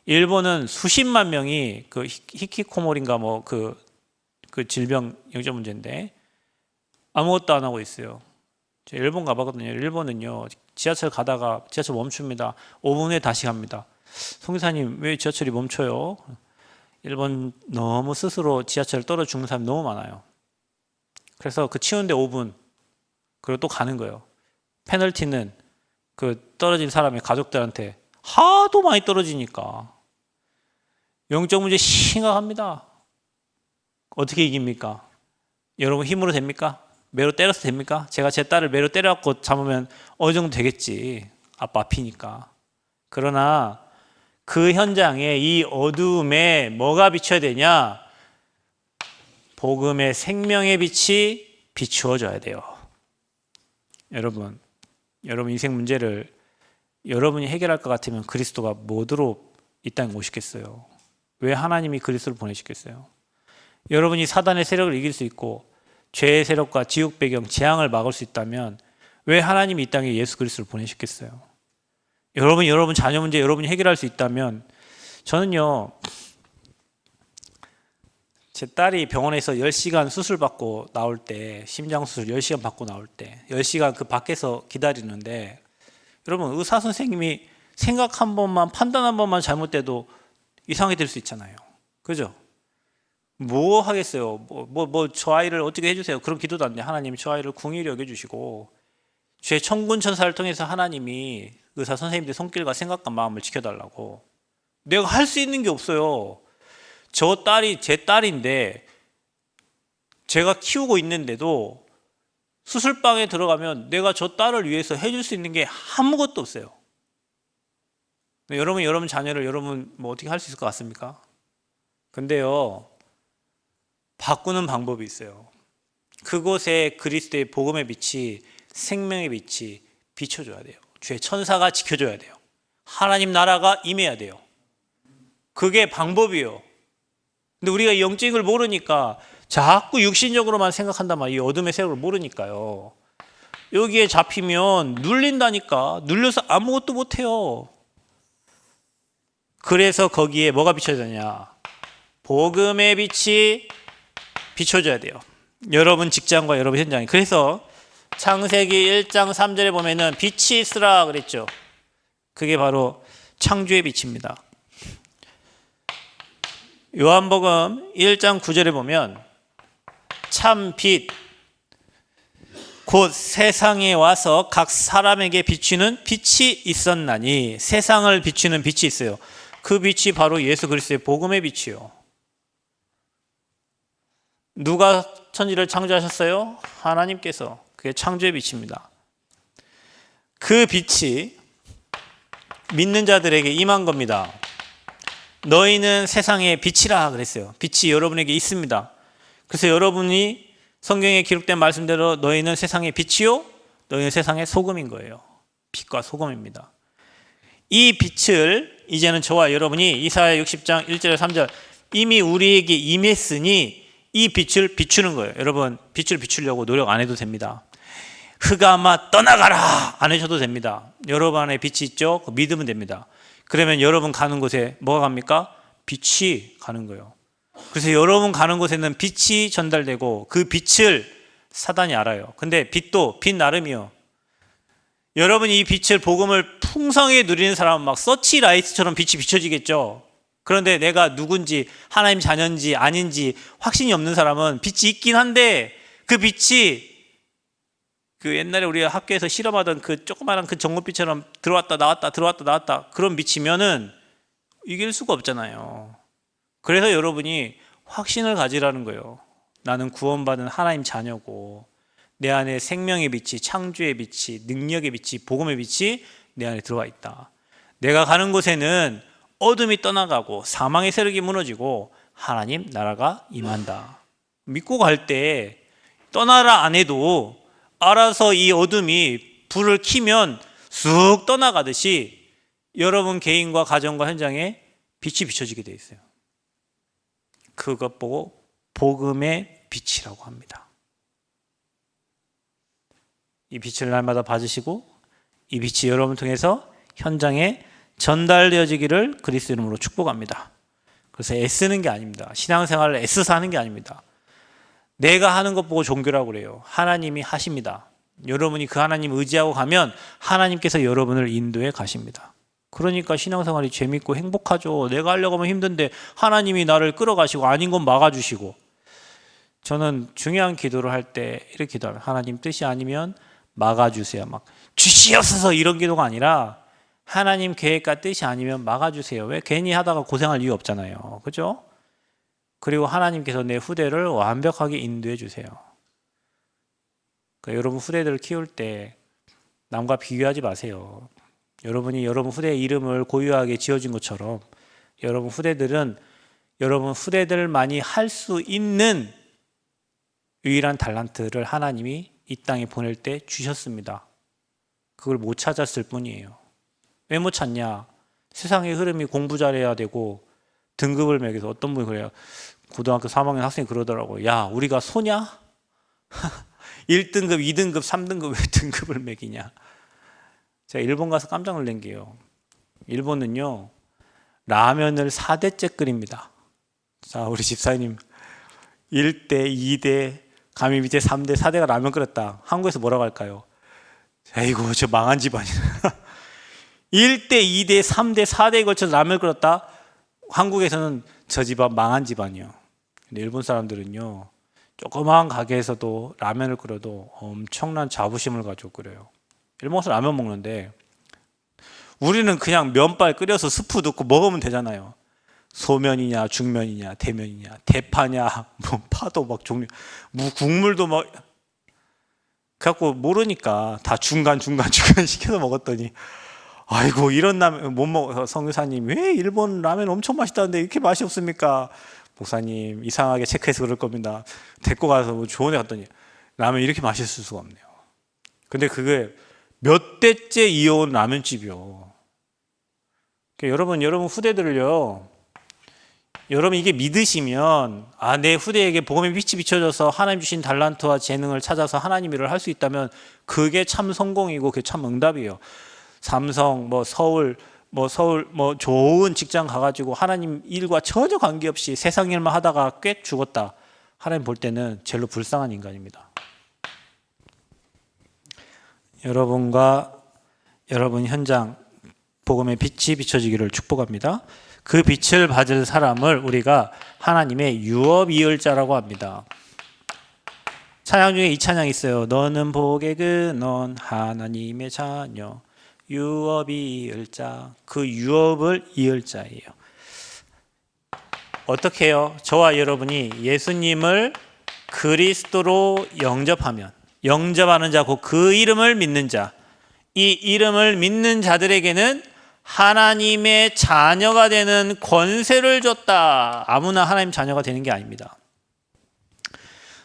일본은 수십만 명이 그 히키코모리인가 뭐 그 질병 영적 문제인데 아무것도 안 하고 있어요. 제가 일본 가봤거든요. 일본은요 지하철 가다가 지하철 멈춥니다. 5분 후에 다시 갑니다. 송기사님 왜 지하철이 멈춰요? 일본 너무 스스로 지하철 떨어 죽는 사람이 너무 많아요. 그래서 그 치우는데 5분 그리고 또 가는 거예요. 페널티는 그 떨어진 사람의 가족들한테 하도 많이 떨어지니까 영적 문제 심각합니다. 어떻게 이깁니까? 여러분 힘으로 됩니까? 매로 때려서 됩니까? 제가 제 딸을 매로 때려갖고 잡으면 어느 정도 되겠지. 아빠 앞이니까. 그러나 그 현장에 이 어두움에 뭐가 비춰야 되냐? 복음의 생명의 빛이 비추어져야 돼요. 여러분 인생 문제를 여러분이 해결할 것 같으면 그리스도가 뭐로 이 땅에 오시겠어요? 왜 하나님이 그리스도를 보내시겠어요? 여러분이 사단의 세력을 이길 수 있고 죄의 세력과 지옥 배경, 재앙을 막을 수 있다면 왜 하나님이 이 땅에 예수 그리스도를 보내시겠어요? 여러분 자녀 문제 여러분이 해결할 수 있다면 저는요 제 딸이 병원에서 10시간 수술 받고 나올 때 심장 수술 10시간 받고 나올 때 10시간 그 밖에서 기다리는데 여러분 의사 선생님이 생각 한 번만 판단 한 번만 잘못돼도 이상하게 될 수 있잖아요. 그죠? 뭐 하겠어요? 저 아이를 어떻게 해주세요? 그런 기도도 안 돼. 하나님 저 아이를 궁일히 여겨주시고 죄 천군 천사를 통해서 하나님이 의사 선생님들 손길과 생각과 마음을 지켜달라고. 내가 할 수 있는 게 없어요. 저 딸이 제 딸인데 제가 키우고 있는데도 수술방에 들어가면 내가 저 딸을 위해서 해줄 수 있는 게 아무것도 없어요. 여러분 자녀를 여러분 뭐 어떻게 할 수 있을 것 같습니까? 근데요 바꾸는 방법이 있어요. 그곳에 그리스도의 복음의 빛이 생명의 빛이 비춰줘야 돼요. 주의 천사가 지켜줘야 돼요. 하나님 나라가 임해야 돼요. 그게 방법이에요. 근데 우리가 영적인 걸 모르니까 자꾸 육신적으로만 생각한단 말이에요. 이 어둠의 세력을 모르니까요. 여기에 잡히면 눌린다니까. 눌려서 아무것도 못해요. 그래서 거기에 뭐가 비춰지냐? 복음의 빛이 비춰져야 돼요. 여러분 직장과 여러분 현장에. 그래서 창세기 1장 3절에 보면은 빛이 있으라 그랬죠. 그게 바로 창조의 빛입니다. 요한복음 1장 9절에 보면 참 빛 곧 세상에 와서 각 사람에게 비추는 빛이 있었나니 세상을 비추는 빛이 있어요. 그 빛이 바로 예수 그리스도의 복음의 빛이요. 누가 천지를 창조하셨어요? 하나님께서. 그게 창조의 빛입니다. 그 빛이 믿는 자들에게 임한 겁니다. 너희는 세상의 빛이라 그랬어요. 빛이 여러분에게 있습니다. 그래서 여러분이 성경에 기록된 말씀대로 너희는 세상의 빛이요 너희는 세상의 소금인 거예요. 빛과 소금입니다. 이 빛을 이제는 저와 여러분이 이사야 60장 1절 3절 이미 우리에게 임했으니 이 빛을 비추는 거예요. 여러분 빛을 비추려고 노력 안 해도 됩니다. 흑암아 떠나가라 안 하셔도 됩니다. 여러분 안에 빛이 있죠? 믿으면 됩니다. 그러면 여러분 가는 곳에 뭐가 갑니까? 빛이 가는 거예요. 그래서 여러분 가는 곳에는 빛이 전달되고 그 빛을 사단이 알아요. 근데 빛도 빛 나름이요. 여러분이 이 빛을 복음을 풍성하게 누리는 사람은 막 서치라이트처럼 빛이 비춰지겠죠. 그런데 내가 누군지 하나님 자녀인지 아닌지 확신이 없는 사람은 빛이 있긴 한데 그 빛이 그 옛날에 우리가 학교에서 실험하던 그 조그마한 그 전구빛처럼 들어왔다 나왔다 들어왔다 나왔다 그런 빛이면은 이길 수가 없잖아요. 그래서 여러분이 확신을 가지라는 거예요. 나는 구원받은 하나님 자녀고 내 안에 생명의 빛이, 창조의 빛이, 능력의 빛이, 복음의 빛이 내 안에 들어와 있다. 내가 가는 곳에는 어둠이 떠나가고 사망의 세력이 무너지고 하나님 나라가 임한다. 믿고 갈 때 떠나라 안 해도 알아서 이 어둠이 불을 켜면 쑥 떠나가듯이 여러분 개인과 가정과 현장에 빛이 비춰지게 돼 있어요. 그것 보고 복음의 빛이라고 합니다. 이 빛을 날마다 받으시고 이 빛이 여러분 통해서 현장에 전달되어지기를 그리스도 이름으로 축복합니다. 그래서 애쓰는 게 아닙니다. 신앙생활을 애써서 하는 게 아닙니다. 내가 하는 것 보고 종교라고 그래요. 하나님이 하십니다. 여러분이 그 하나님 의지하고 가면 하나님께서 여러분을 인도해 가십니다. 그러니까 신앙생활이 재밌고 행복하죠. 내가 하려고 하면 힘든데 하나님이 나를 끌어가시고 아닌 건 막아주시고. 저는 중요한 기도를 할 때 이렇게 기도합니다. 하나님 뜻이 아니면 막아주세요. 막 주시옵소서 이런 기도가 아니라 하나님 계획과 뜻이 아니면 막아주세요. 왜? 괜히 하다가 고생할 이유 없잖아요. 그죠? 그리고 하나님께서 내 후대를 완벽하게 인도해 주세요. 그러니까 여러분 후대들을 키울 때 남과 비교하지 마세요. 여러분이 여러분 후대의 이름을 고유하게 지어준 것처럼 여러분 후대들은 여러분 후대들만이 할 수 있는 유일한 달란트를 하나님이 이 땅에 보낼 때 주셨습니다. 그걸 못 찾았을 뿐이에요. 왜 못 찾냐? 세상의 흐름이 공부 잘해야 되고 등급을 매겨서 어떤 분이 그래요. 고등학교 3학년 학생이 그러더라고요. 야, 우리가 소냐? 1등급, 2등급, 3등급 왜 등급을 매기냐? 제가 일본 가서 깜짝 놀란 게요. 일본은요, 라면을 4대째 끓입니다. 자, 우리 집사님 1대, 2대, 감히 밑에 3대, 4대가 라면 끓였다. 한국에서 뭐라고 할까요? 아이고, 저 망한 집안이야. 1대, 2대, 3대, 4대에 걸쳐서 라면을 끓였다? 한국에서는 저 집안 망한 집안이요. 근데 일본 사람들은요, 조그마한 가게에서도 라면을 끓여도 엄청난 자부심을 가지고 끓여요. 일본 가서 라면 먹는데 우리는 그냥 면발 끓여서 스프 넣고 먹으면 되잖아요. 소면이냐 중면이냐 대면이냐 대파냐 뭐 파도 막 종류 뭐 국물도 막 갖고 모르니까 다 중간 시켜서 먹었더니 아이고 이런 라면 못 먹어서 성교사님 왜 일본 라면 엄청 맛있다는데 이렇게 맛이 없습니까? 목사님 이상하게 체크해서 그럴 겁니다. 데리고 가서 뭐 좋은 데 갔더니 라면 이렇게 맛있을 수가 없네요. 근데 그게 몇 대째 이어온 라면집이요. 그러니까 여러분 후대들을요. 여러분 이게 믿으시면 내 후대에게 복음의 빛이 비춰져서 하나님 주신 달란트와 재능을 찾아서 하나님 일을 할 수 있다면 그게 참 성공이고 그게 참 응답이에요. 삼성 서울 좋은 직장 가가지고 하나님 일과 전혀 관계없이 세상 일만 하다가 꽤 죽었다. 하나님 볼 때는 제일로 불쌍한 인간입니다. 여러분과 여러분 현장 복음의 빛이 비춰지기를 축복합니다. 그 빛을 받을 사람을 우리가 하나님의 유업이을자라고 합니다. 찬양 중에 이 찬양이 있어요. 너는 복의 근원 하나님의 자녀 유업이을자. 그 유업을 이을 자예요. 어떻게 해요? 저와 여러분이 예수님을 그리스도로 영접하는 자고 그 이름을 믿는 자, 이 이름을 믿는 자들에게는 하나님의 자녀가 되는 권세를 줬다. 아무나 하나님 자녀가 되는 게 아닙니다.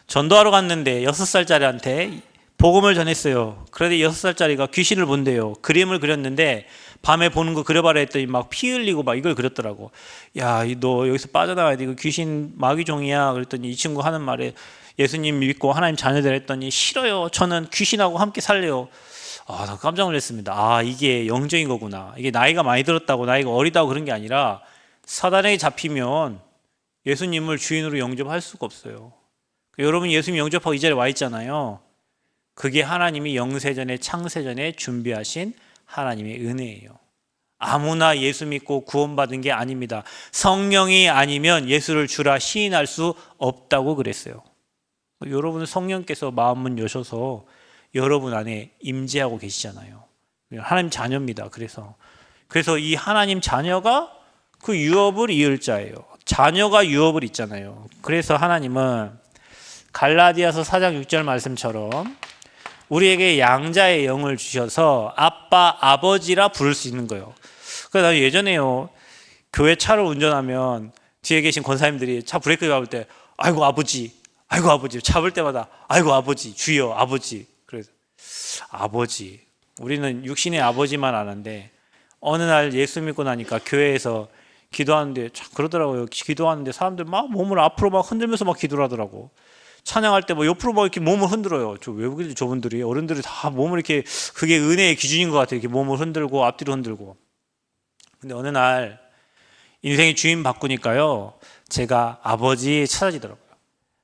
전도하러 갔는데 6살짜리한테 복음을 전했어요. 그런데 6살짜리가 귀신을 본대요. 그림을 그렸는데 밤에 보는 거 그려봐라 했더니 막 피 흘리고 막 이걸 그렸더라고. 야, 너 여기서 빠져나가야 돼. 이거 귀신 마귀종이야. 그랬더니 이 친구 하는 말에 예수님 믿고 하나님 자녀들 했더니 싫어요. 저는 귀신하고 함께 살래요. 나 깜짝 놀랐습니다. 이게 영적인 거구나. 이게 나이가 많이 들었다고 나이가 어리다고 그런 게 아니라 사단에게 잡히면 예수님을 주인으로 영접할 수가 없어요. 여러분 예수님 영접하고 이 자리에 와 있잖아요. 그게 하나님이 영세전에 창세전에 준비하신 하나님의 은혜예요. 아무나 예수 믿고 구원받은 게 아닙니다. 성령이 아니면 예수를 주라 시인할 수 없다고 그랬어요. 여러분 성령께서 마음문 여셔서 여러분 안에 임재하고 계시잖아요. 하나님 자녀입니다. 그래서 이 하나님 자녀가 그 유업을 이을 자예요. 자녀가 유업을 잇잖아요. 그래서 하나님은 갈라디아서 4장 6절 말씀처럼 우리에게 양자의 영을 주셔서 아빠, 아버지라 부를 수 있는 거예요. 그래서 나 예전에요, 교회 차를 운전하면 뒤에 계신 권사님들이 차 브레이크 밟을 때 아이고 아버지, 아이고 아버지, 잡을 때마다 아이고 아버지, 주여 아버지. 그래서 아버지, 우리는 육신의 아버지만 아는데 어느 날 예수 믿고 나니까 교회에서 기도하는데 참 그러더라고요. 기도하는데 사람들 막 몸을 앞으로 막 흔들면서 막 기도를 하더라고. 찬양할 때 뭐 옆으로 막 이렇게 몸을 흔들어요. 저 외국인 저분들이, 어른들이 다 몸을 이렇게, 그게 은혜의 기준인 것 같아요. 이렇게 몸을 흔들고 앞뒤로 흔들고. 근데 어느 날 인생의 주인 바꾸니까요, 제가 아버지 찾아지더라고요.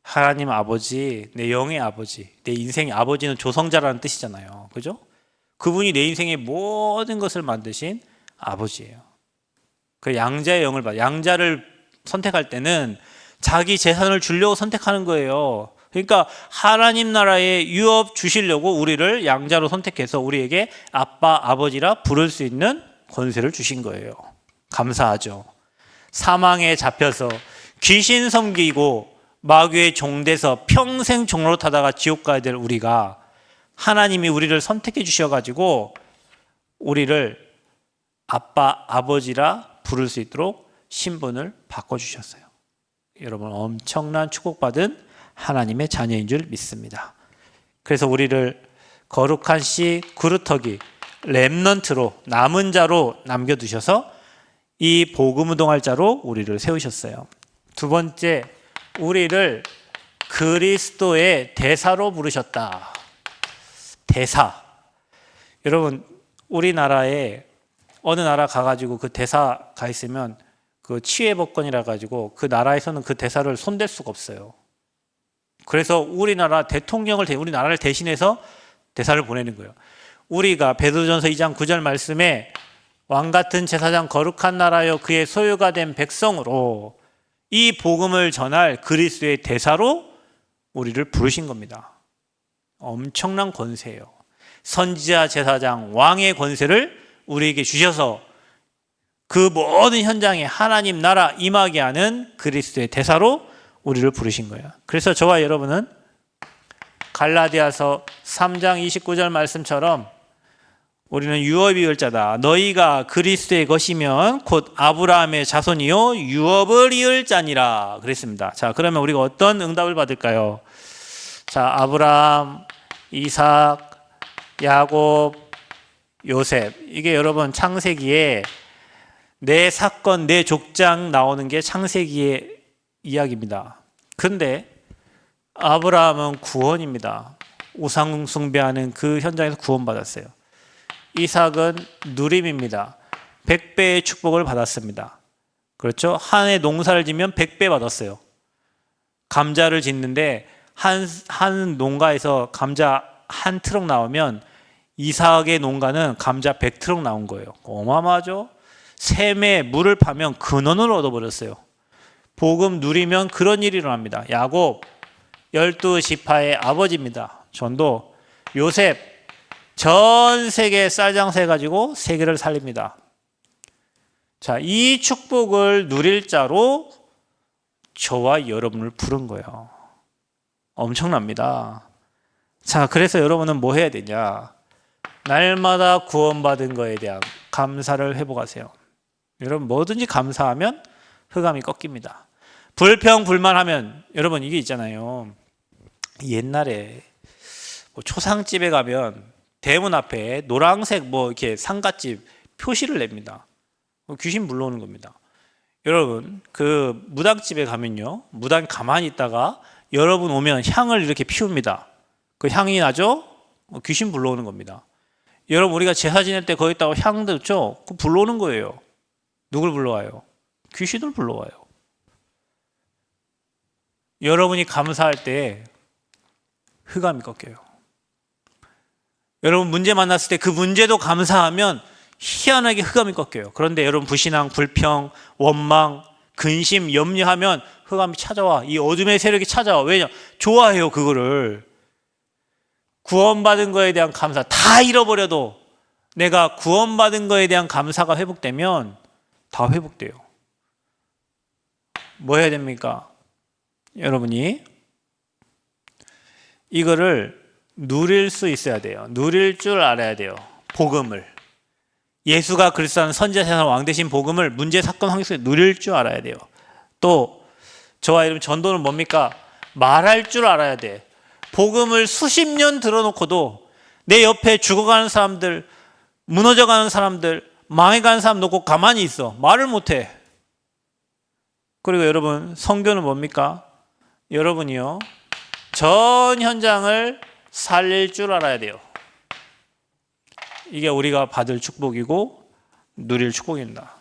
하나님 아버지, 내 영의 아버지, 내 인생의 아버지는 조성자라는 뜻이잖아요. 그죠? 그분이 내 인생의 모든 것을 만드신 아버지예요. 그 양자의 영을 봐. 양자를 선택할 때는 자기 재산을 주려고 선택하는 거예요. 그러니까 하나님 나라의 유업 주시려고 우리를 양자로 선택해서 우리에게 아빠, 아버지라 부를 수 있는 권세를 주신 거예요. 감사하죠. 사망에 잡혀서 귀신 섬기고 마귀의 종돼서 평생 종로로 타다가 지옥 가야 될 우리가, 하나님이 우리를 선택해 주셔가지고 우리를 아빠, 아버지라 부를 수 있도록 신분을 바꿔주셨어요. 여러분, 엄청난 축복받은 하나님의 자녀인 줄 믿습니다. 그래서 우리를 거룩한 씨 그루터기 렘넌트로, 남은 자로 남겨두셔서 이 복음 운동할 자로 우리를 세우셨어요. 두 번째, 우리를 그리스도의 대사로 부르셨다. 대사. 여러분, 우리나라에 어느 나라 가가지고 그 대사 가 있으면 그 치외법권이라 가지고 그 나라에서는 그 대사를 손댈 수가 없어요. 그래서 우리나라 대통령을, 우리나라를 대신해서 대사를 보내는 거예요. 우리가 베드로전서 2장 9절 말씀에 왕같은 제사장 거룩한 나라여 그의 소유가 된 백성으로 이 복음을 전할 그리스도의 대사로 우리를 부르신 겁니다. 엄청난 권세예요. 선지자, 제사장, 왕의 권세를 우리에게 주셔서 그 모든 현장에 하나님 나라 임하게 하는 그리스도의 대사로 우리를 부르신 거예요. 그래서 저와 여러분은 갈라디아서 3장 29절 말씀처럼 우리는 유업이 이을 자다. 너희가 그리스도의 것이면 곧 아브라함의 자손이요 유업을 이을 자니라 그랬습니다. 자, 그러면 우리가 어떤 응답을 받을까요? 자, 아브라함, 이삭, 야곱, 요셉. 이게 여러분 창세기에 내 사건, 내 족장 나오는 게 창세기의 이야기입니다. 그런데 아브라함은 구원입니다. 우상 숭배하는 그 현장에서 구원받았어요. 이삭은 누림입니다. 100배의 축복을 받았습니다. 그렇죠? 한 해 농사를 지면 100배 받았어요. 감자를 짓는데 한 농가에서 감자 한 트럭 나오면 이삭의 농가는 감자 100트럭 나온 거예요. 어마어마하죠? 샘에 물을 파면 근원을 얻어버렸어요. 복음 누리면 그런 일이 일어납니다. 야곱 12지파의 아버지입니다. 전도. 요셉 전 세계 쌀 장사해가지고 세계를 살립니다. 자, 이 축복을 누릴 자로 저와 여러분을 부른 거예요. 엄청납니다. 자, 그래서 여러분은 뭐 해야 되냐? 날마다 구원받은 거에 대한 감사를 회복하세요. 여러분, 뭐든지 감사하면 흑암이 꺾입니다. 불평불만하면, 여러분 이게 있잖아요. 옛날에 뭐 초상집에 가면 대문 앞에 노란색 뭐 이렇게 상갓집 표시를 냅니다. 귀신 물러오는 겁니다. 여러분, 그 무당집에 가면요, 무당 가만히 있다가 여러분 오면 향을 이렇게 피웁니다. 그 향이 나죠? 귀신 불러오는 겁니다. 여러분, 우리가 제사 지낼 때 거기 있다가 향 듣죠? 그 불러오는 거예요. 누굴 불러와요? 귀신을 불러와요. 여러분이 감사할 때 흑암이 꺾여요. 여러분 문제 만났을 때 그 문제도 감사하면 희한하게 흑암이 꺾여요. 그런데 여러분 불신앙, 불평, 원망, 근심, 염려하면 흑암이 찾아와. 이 어둠의 세력이 찾아와. 왜냐? 좋아해요, 그거를. 구원받은 거에 대한 감사, 다 잃어버려도 내가 구원받은 거에 대한 감사가 회복되면 다 회복돼요. 뭐 해야 됩니까? 여러분이 이거를 누릴 수 있어야 돼요. 누릴 줄 알아야 돼요. 복음을. 예수가 그리스도는 선지자 세상 왕 대신 복음을 문제 사건 환경 속에 누릴 줄 알아야 돼요. 또 저와 여러분 전도는 뭡니까? 말할 줄 알아야 돼. 복음을 수십 년 들어놓고도 내 옆에 죽어가는 사람들, 무너져가는 사람들, 망해가는 사람 놓고 가만히 있어. 말을 못해. 그리고 여러분 선교는 뭡니까? 여러분이요 전 현장을 살릴 줄 알아야 돼요. 이게 우리가 받을 축복이고 누릴 축복입니다.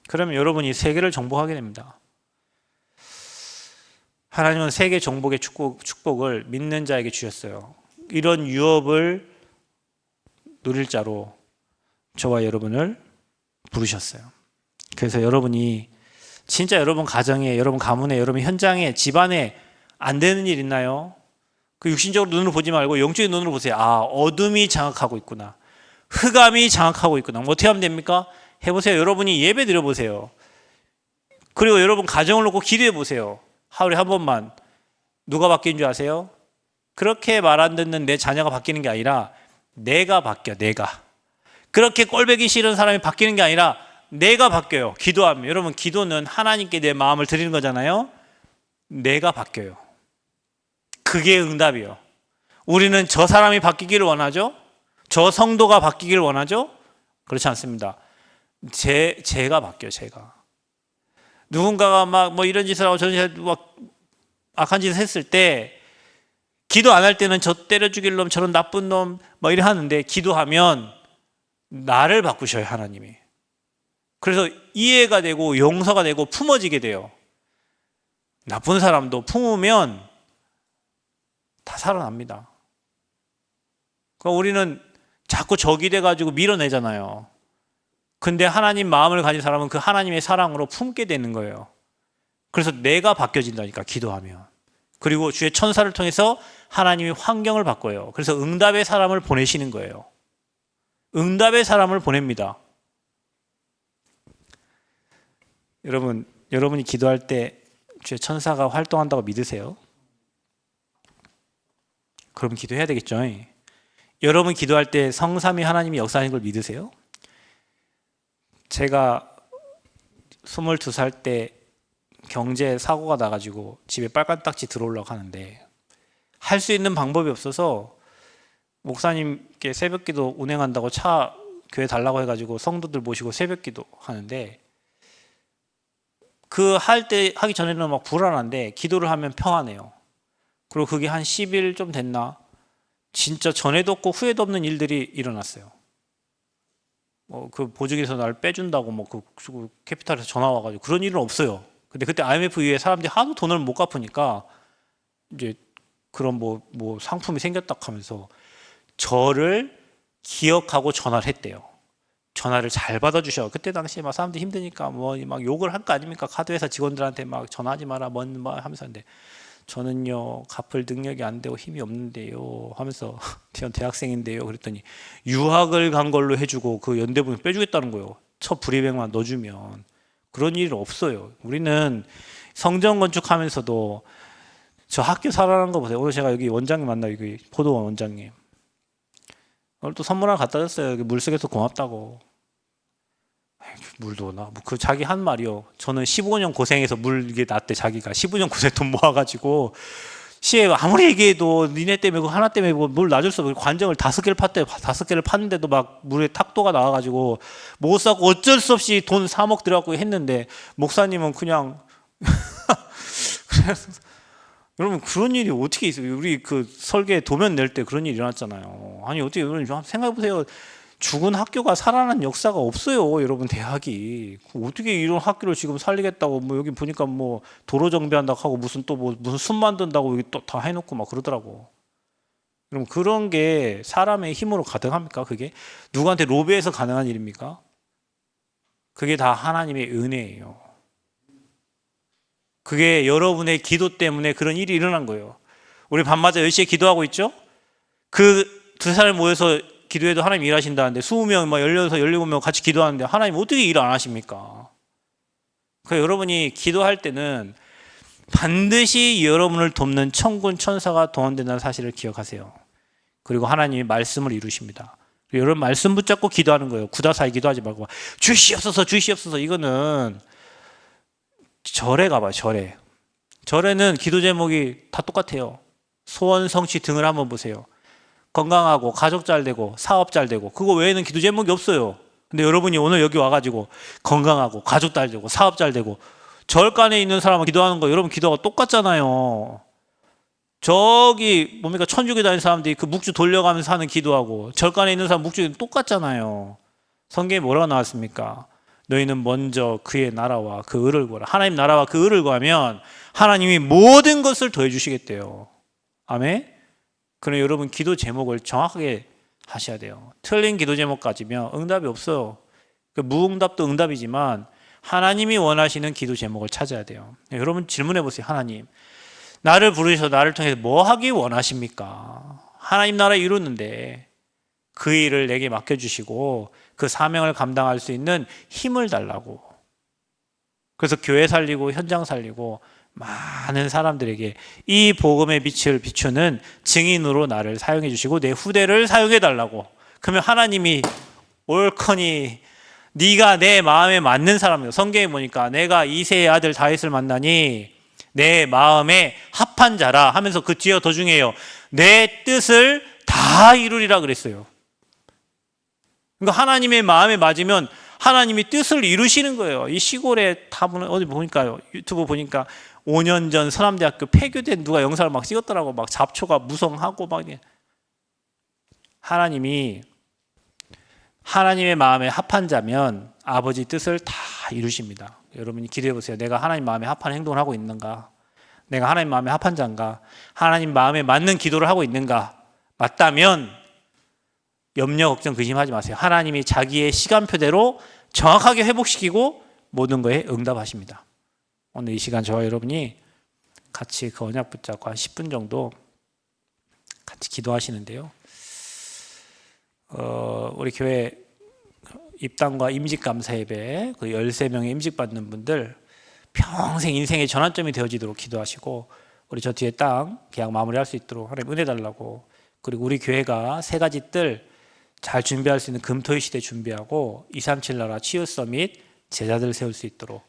그러면 여러분이 세계를 정복하게 됩니다. 하나님은 세계 정복의 축복을 믿는 자에게 주셨어요. 이런 유업을 누릴 자로 저와 여러분을 부르셨어요. 그래서 여러분이 진짜 여러분 가정에, 여러분 가문에, 여러분 현장에, 집안에 안 되는 일 있나요? 그 육신적으로 눈으로 보지 말고 영적인 눈으로 보세요. 아, 어둠이 장악하고 있구나. 흑암이 장악하고 있구나. 어떻게 하면 됩니까? 해보세요. 여러분이 예배 드려보세요. 그리고 여러분 가정을 놓고 기도해 보세요. 하루에 한 번만. 누가 바뀌는 줄 아세요? 그렇게 말 안 듣는 내 자녀가 바뀌는 게 아니라 내가 바뀌어. 내가. 그렇게 꼴보기 싫은 사람이 바뀌는 게 아니라 내가 바뀌어요. 기도하면. 여러분 기도는 하나님께 내 마음을 드리는 거잖아요. 내가 바뀌어요. 그게 응답이요. 우리는 저 사람이 바뀌기를 원하죠? 저 성도가 바뀌기를 원하죠? 그렇지 않습니다. 제가 바뀌어요. 제가. 누군가가 막 뭐 이런 짓을 하고 저런 짓을 막 악한 짓을 했을 때 기도 안 할 때는 저 때려 죽일 놈, 저런 나쁜 놈 뭐 이래 하는데 기도하면 나를 바꾸셔요. 하나님이. 그래서 이해가 되고 용서가 되고 품어지게 돼요. 나쁜 사람도 품으면 다 살아납니다. 그러니까 우리는 자꾸 적이 돼가지고 밀어내잖아요. 근데 하나님 마음을 가진 사람은 그 하나님의 사랑으로 품게 되는 거예요. 그래서 내가 바뀌어진다니까 기도하면. 그리고 주의 천사를 통해서 하나님이 환경을 바꿔요. 그래서 응답의 사람을 보내시는 거예요. 응답의 사람을 보냅니다. 여러분이 기도할 때 주의 천사가 활동한다고 믿으세요? 그럼 기도해야 되겠죠. 여러분 기도할 때 성삼위 하나님이 역사하는 걸 믿으세요? 제가 22살 때 경제 사고가 나가지고 집에 빨간 딱지 들어오려고 하는데 할 수 있는 방법이 없어서 목사님께 새벽기도 운행한다고 차 교회 달라고 해가지고 성도들 모시고 새벽기도 하는데 그 하기 전에는 막 불안한데 기도를 하면 평안해요. 그리고 그게 한 10일 좀 됐나? 진짜 전에도 없고 후에도 없는 일들이 일어났어요. 그 보증에서 날 빼준다고 그 캐피탈에서 전화 와가지고 그런 일은 없어요. 근데 그때 IMF 이후에 사람들이 하도 돈을 못 갚으니까 이제 그런 뭐 상품이 생겼다 하면서 저를 기억하고 전화를 했대요. 전화를 잘 받아주셔. 그때 당시에 막 사람들이 힘드니까 막 욕을 할 거 아닙니까? 카드회사 직원들한테 막 전화하지 마라 하면서. 근데 저는요 갚을 능력이 안 되고 힘이 없는데요 하면서 전 대학생인데요 그랬더니 유학을 간 걸로 해주고 그 연대보험 빼주겠다는 거예요. 첫 불이백만 넣어주면. 그런 일은 없어요. 우리는 성전 건축하면서도 저 학교 살아난 거 보세요. 오늘 제가 여기 원장님 만나요. 여기 포도원 원장님. 오늘 또 선물 하나 갖다 줬어요. 물속에서 고맙다고. 물도 나 그 자기 한 말이요. 저는 15년 고생해서 물 이게 났대. 자기가 15년 고생 돈 모아가지고 시에 아무리 얘기해도 니네 때문에 그거 하나 때문에 물 놔줄 수 없고 관정을 5개를 팠대. 5개를 팠는데도 막 물에 탁도가 나와가지고 못 사고 어쩔 수 없이 돈 3억 들어갖고 했는데 목사님은 그냥 그래서 여러분 그런 일이 어떻게 있어요? 우리 그 설계 도면 낼 때 그런 일이 일어났잖아요. 아니 어떻게 여러분 생각해 보세요. 죽은 학교가 살아난 역사가 없어요. 여러분 대학이 어떻게 이런 학교를 지금 살리겠다고 여기 보니까 도로 정비한다고 하고 무슨 숲 만든다고 여기 또 다 해놓고 막 그러더라고. 그럼 그런 게 사람의 힘으로 가능합니까? 그게 누구한테 로비해서 가능한 일입니까? 그게 다 하나님의 은혜예요. 그게 여러분의 기도 때문에 그런 일이 일어난 거예요. 우리 밤마다 10시에 기도하고 있죠? 그 두 사람이 모여서 기도해도 하나님 일하신다는데 20명 막 열려서 17명 같이 기도하는데 하나님 어떻게 일 안 하십니까? 그러니까 여러분이 기도할 때는 반드시 여러분을 돕는 천군 천사가 동원된다는 사실을 기억하세요. 그리고 하나님이 말씀을 이루십니다. 여러분 말씀 붙잡고 기도하는 거예요. 구다사이 기도하지 말고 주시옵소서 주시옵소서. 이거는 절에 가봐요. 절에는 기도 제목이 다 똑같아요. 소원 성취 등을 한번 보세요. 건강하고 가족 잘 되고 사업 잘 되고 그거 외에는 기도 제목이 없어요. 근데 여러분이 오늘 여기 와가지고 건강하고 가족 잘 되고 사업 잘 되고 절간에 있는 사람은 기도하는 거 여러분 기도가 똑같잖아요. 저기 뭡니까 천주교 다니는 사람들이 그 묵주 돌려가면서 하는 기도하고 절간에 있는 사람 묵주는 똑같잖아요. 성경에 뭐라고 나왔습니까? 너희는 먼저 그의 나라와 그 의를 구하라. 하나님 나라와 그 의를 구하면 하나님이 모든 것을 더해 주시겠대요. 아멘? 그럼 여러분 기도 제목을 정확하게 하셔야 돼요. 틀린 기도 제목 가지면 응답이 없어요. 그 무응답도 응답이지만 하나님이 원하시는 기도 제목을 찾아야 돼요. 여러분 질문해 보세요. 하나님, 나를 부르셔서 나를 통해서 뭐 하기 원하십니까? 하나님 나라 이루는데 그 일을 내게 맡겨주시고 그 사명을 감당할 수 있는 힘을 달라고. 그래서 교회 살리고 현장 살리고 많은 사람들에게 이 복음의 빛을 비추는 증인으로 나를 사용해 주시고 내 후대를 사용해 달라고. 그러면 하나님이 옳거니 네가 내 마음에 맞는 사람이요. 성경에 보니까 내가 이새의 아들 다윗을 만나니 내 마음에 합한 자라 하면서 그 뒤에 더 중요해요. 내 뜻을 다 이루리라 그랬어요. 그러니까 하나님의 마음에 맞으면 하나님이 뜻을 이루시는 거예요. 이 시골에 다 어디 보니까요. 유튜브 보니까 5년 전 서남대학교 폐교된 누가 영상을 막 찍었더라고. 막 잡초가 무성하고 막. 하나님이 하나님의 마음에 합한 자면 아버지 뜻을 다 이루십니다. 여러분이 기도해 보세요. 내가 하나님 마음에 합한 행동을 하고 있는가? 내가 하나님 마음에 합한 자인가? 하나님 마음에 맞는 기도를 하고 있는가? 맞다면 염려, 걱정, 근심하지 마세요. 하나님이 자기의 시간표대로 정확하게 회복시키고 모든 거에 응답하십니다. 오늘 이 시간 저와 여러분이 같이 그 언약 붙잡고 한 10분 정도 같이 기도하시는데요. 우리 교회 입당과 임직 감사 예배 그 13명의 임직 받는 분들 평생 인생의 전환점이 되어지도록 기도하시고 우리 저 뒤에 땅 계약 마무리할 수 있도록 하나님 은혜 달라고. 그리고 우리 교회가 3가지 뜰 잘 준비할 수 있는 금토일 시대 준비하고 237 나라 치유 서밋 제자들을 세울 수 있도록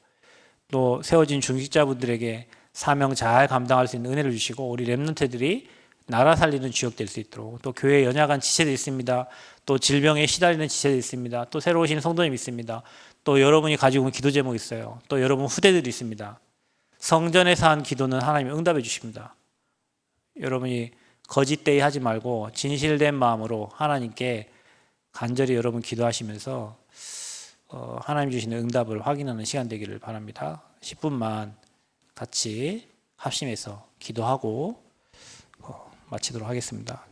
또 세워진 중직자분들에게 사명 잘 감당할 수 있는 은혜를 주시고 우리 렘넌트들이 나라 살리는 주역 될 수 있도록 또 교회에 연약한 지체도 있습니다. 또 질병에 시달리는 지체도 있습니다. 또 새로 오신 성도님 있습니다. 또 여러분이 가지고 있는 기도 제목 있어요. 또 여러분 후대들이 있습니다. 성전에서 한 기도는 하나님이 응답해 주십니다. 여러분이 거짓되이 하지 말고 진실된 마음으로 하나님께 간절히 여러분 기도하시면서 하나님 주시는 응답을 확인하는 시간 되기를 바랍니다. 10분만 같이 합심해서 기도하고 마치도록 하겠습니다.